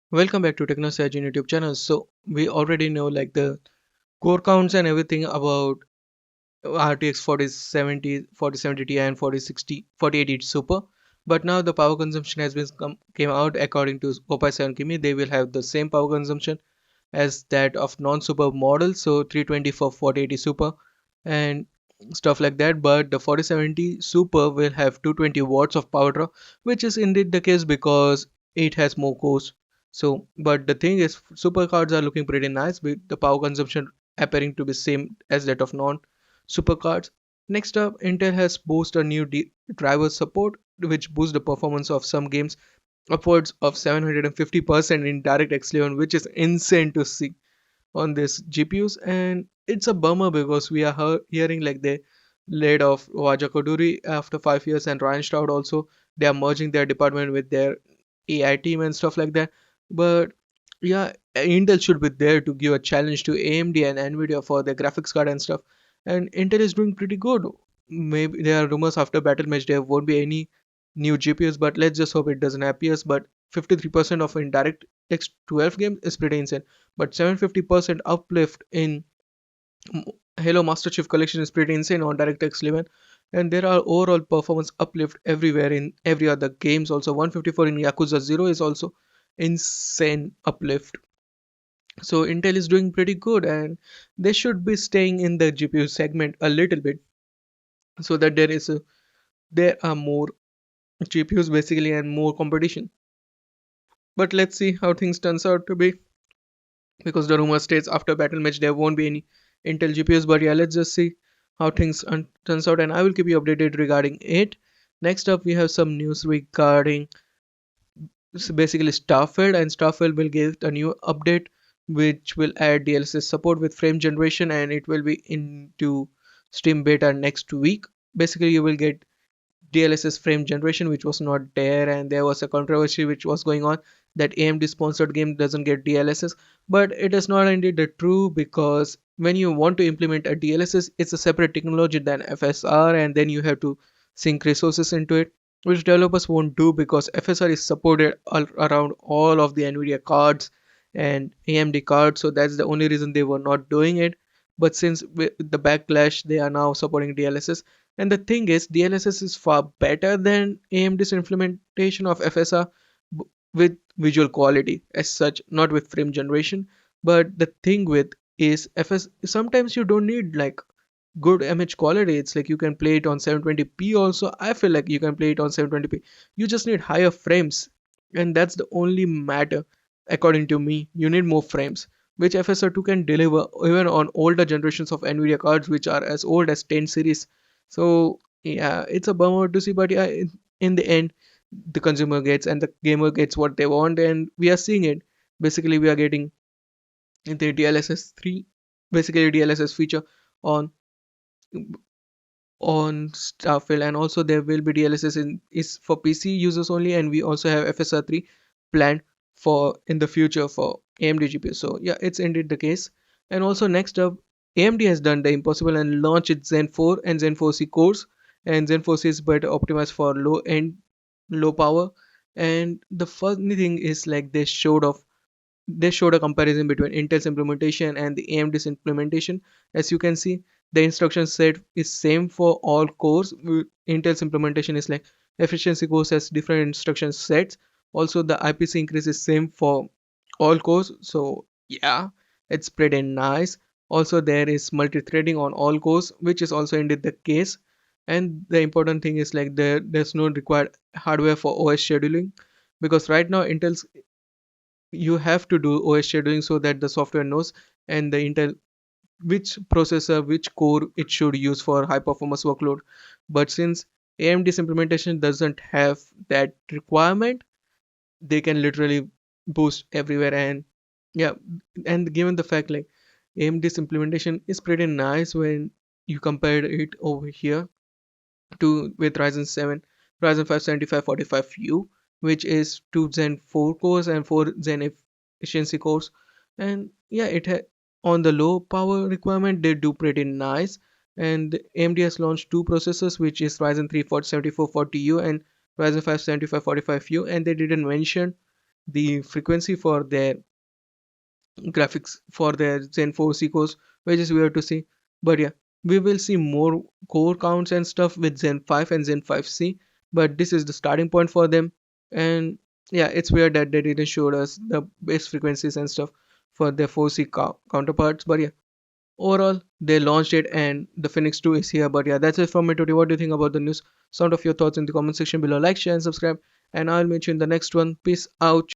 Welcome back to TechnoSage YouTube channel. So we already know like the core counts and everything about RTX 4070, 4070 Ti and 4060, 4080 Super. But now the power consumption has been came out according to Opus 7 Kimi. They will have the same power consumption as that of non-super models. So 320 for 4080 Super and stuff like that. But the 4070 Super will have 220 watts of power draw, which is indeed the case because it has more cores. So, but the thing is, super cards are looking pretty nice with the power consumption appearing to be same as that of non-super cards. Next up, Intel has boosted a new driver support, which boosts the performance of some games upwards of 750% in DirectX 11, which is insane to see on this GPUs. And it's a bummer because we are hearing like they laid off Waja Koduri after 5 years, and Ryan Stroud also. They are merging their department with their AI team and stuff like that. But yeah, Intel should be there to give a challenge to AMD and Nvidia for their graphics card and stuff. And Intel is doing pretty good. Maybe there are rumors after Battle Match there won't be any new GPUs, but let's just hope it doesn't appear. But 53% of in DirectX 12 game is pretty insane. But 750% uplift in Halo Master Chief Collection is pretty insane on DirectX 11. And there are overall performance uplift everywhere in every other games. Also 154 in Yakuza 0 is also insane uplift. So Intel is doing pretty good, and they should be staying in the GPU segment a little bit so that there are more GPUs basically and more competition. But let's see how things turns out to be, because the rumor states after battle match there won't be any Intel GPUs. But yeah, let's just see how things turns out, and I will keep you updated regarding it. Next up, we have some news regarding basically Starfield, and Starfield will give a new update which will add DLSS support with frame generation, and it will be into Steam beta next week. Basically, you will get DLSS frame generation, which was not there, and there was a controversy which was going on that AMD sponsored game doesn't get DLSS. But it is not indeed the true, because when you want to implement a DLSS, it's a separate technology than FSR, and then you have to sync resources into it, which developers won't do because FSR is supported around all of the Nvidia cards and AMD cards. So that's the only reason they were not doing it. But since with the backlash, they are now supporting DLSS. And the thing is, DLSS is far better than AMD's implementation of FSR with visual quality as such, not with frame generation. But the thing with is FS, sometimes you don't need like good image quality. It's like you can play it on 720p also. I feel like you can play it on 720p. You just need higher frames, and that's the only matter according to me. You need more frames, which FSR2 can deliver even on older generations of Nvidia cards which are as old as 10 series. So yeah, it's a bummer to see, but yeah, in the end, the consumer gets and the gamer gets what they want, and we are seeing it. Basically, we are getting the DLSS 3, basically DLSS feature on Starfield, and also there will be DLSS is for PC users only, and we also have FSR3 planned for in the future for AMD GPU. So yeah, it's indeed the case. And also next up, AMD has done the impossible and launched its Zen 4 and Zen 4C cores, and Zen 4C is better optimized for low power. And the funny thing is like they showed a comparison between Intel's implementation and the AMD's implementation. As you can see, the instruction set is same for all cores. Intel's implementation is like efficiency cores has different instruction sets. Also, the IPC increase is same for all cores. So yeah, it's pretty nice. Also, there is multi-threading on all cores, which is also indeed the case. And the important thing is like there's no required hardware for OS scheduling, because right now Intel's you have to do OS scheduling so that the software knows and the Intel which processor, which core it should use for high performance workload. But since AMD's implementation doesn't have that requirement, they can literally boost everywhere. And yeah, and given the fact like AMD's implementation is pretty nice when you compare it over here to with Ryzen 7, Ryzen 5 7545U, which is 2 Zen 4 cores and 4 Zen efficiency cores. And yeah, on the low power requirement they do pretty nice. And AMD has launched two processors, which is Ryzen 3 7440U and Ryzen 5 7545U, and they didn't mention the frequency for their graphics for their Zen 4C cores, which is weird to see. But yeah, we will see more core counts and stuff with Zen 5 and Zen 5C, but this is the starting point for them. And yeah, it's weird that they didn't show us the base frequencies and stuff for their 4C counterparts. But yeah, overall, they launched it and the Phoenix 2 is here. But yeah, that's it from me today. What do you think about the news? Sound of your thoughts in the comment section below. Like, share, and subscribe. And I'll meet you in the next one. Peace out.